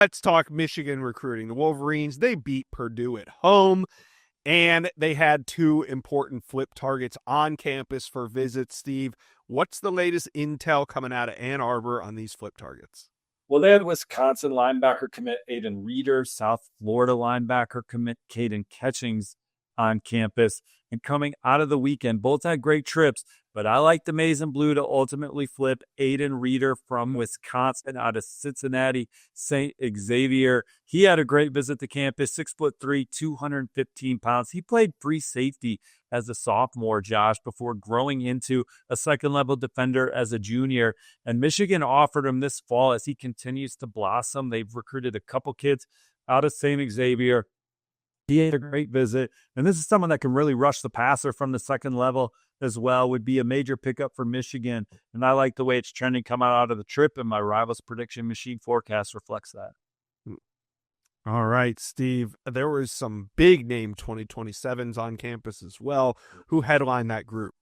Let's talk Michigan recruiting. The Wolverines, they beat Purdue at home, and they had two important flip targets on campus for visits. Steve, what's the latest intel coming out of Ann Arbor on these flip targets? Well, they had Wisconsin linebacker commit Aiden Reeder, South Florida linebacker commit Caden Catchings on campus. And coming out of the weekend, both had great trips, but I like the Maize and Blue to ultimately flip Aiden Reeder from Wisconsin out of Cincinnati St. Xavier. He had a great visit to campus, 6'3", 215 pounds. He played free safety as a sophomore, Josh, before growing into a second-level defender as a junior. And Michigan offered him this fall as he continues to blossom. They've recruited a couple kids out of St. Xavier. He had a great visit, and this is someone that can really rush the passer from the second level as well, would be a major pickup for Michigan, and I like the way it's trending coming out of the trip, and my Rivals Prediction Machine forecast reflects that. All right, Steve, there was some big-name 2027s on campus as well. Who headlined that group?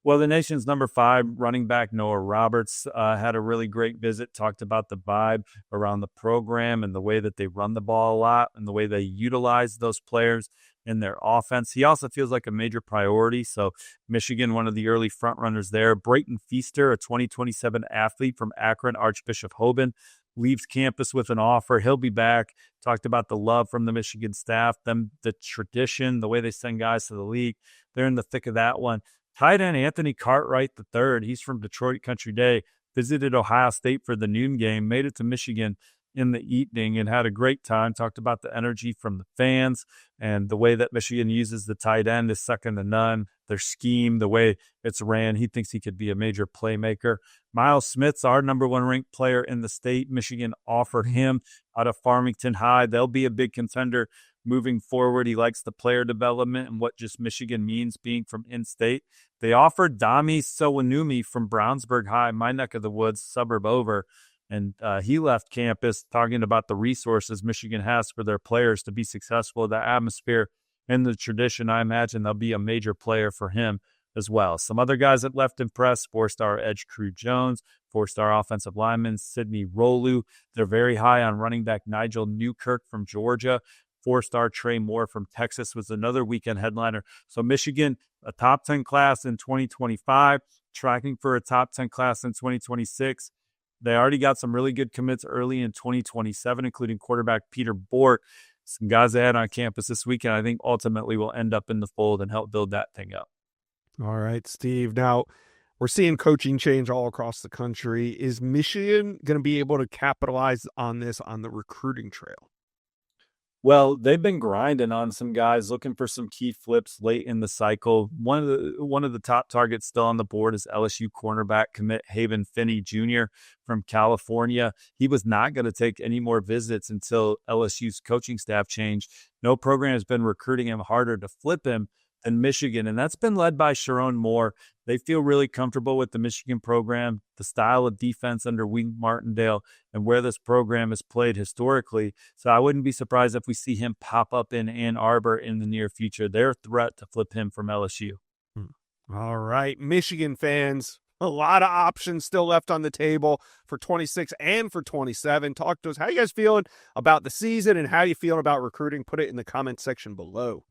Well, the nation's number 5 running back, Noah Roberts, had a really great visit, talked about the vibe around the program and the way that they run the ball a lot and the way they utilize those players in their offense. He also feels like a major priority. So Michigan, one of the early front runners there. Brayton Feaster, a 2027 athlete from Akron, Archbishop Hoban, leaves campus with an offer. He'll be back. Talked about the love from the Michigan staff, the tradition, the way they send guys to the league. They're in the thick of that one. Tight end Anthony Cartwright III, he's from Detroit Country Day, visited Ohio State for the noon game, made it to Michigan in the evening and had a great time. Talked about the energy from the fans and the way that Michigan uses the tight end is second to none. Their scheme, the way it's ran, he thinks he could be a major playmaker. Miles Smith's our number 1 ranked player in the state. Michigan offered him out of Farmington High. They'll be a big contender moving forward. He likes the player development and what just Michigan means being from in-state. They offered Dami Sowanumi from Brownsburg High, my neck of the woods, suburb over, and he left campus talking about the resources Michigan has for their players to be successful, the atmosphere and the tradition. I imagine they'll be a major player for him as well. Some other guys that left impressed, 4-star edge Crew Jones, 4-star offensive lineman Sidney Rolu. They're very high on running back Nigel Newkirk from Georgia. 4-star Trey Moore from Texas was another weekend headliner. So Michigan, a top 10 class in 2025, tracking for a top 10 class in 2026. They already got some really good commits early in 2027, including quarterback Peter Bork. Some guys they had on campus this weekend, I think ultimately will end up in the fold and help build that thing up. All right, Steve. Now, we're seeing coaching change all across the country. Is Michigan going to be able to capitalize on this on the recruiting trail? Well, they've been grinding on some guys, looking for some key flips late in the cycle. One of the top targets still on the board is LSU cornerback commit Haven Finney Jr. from California. He was not going to take any more visits until LSU's coaching staff changed. No program has been recruiting him harder to flip him than Michigan, and that's been led by Sharon Moore. They feel really comfortable with the Michigan program, the style of defense under Wink Martindale, and where this program has played historically. So I wouldn't be surprised if we see him pop up in Ann Arbor in the near future. They're a threat to flip him from LSU. All right, Michigan fans, a lot of options still left on the table for 26 and for 27. Talk to us. How you guys feeling about the season and how you feeling about recruiting? Put it in the comment section below.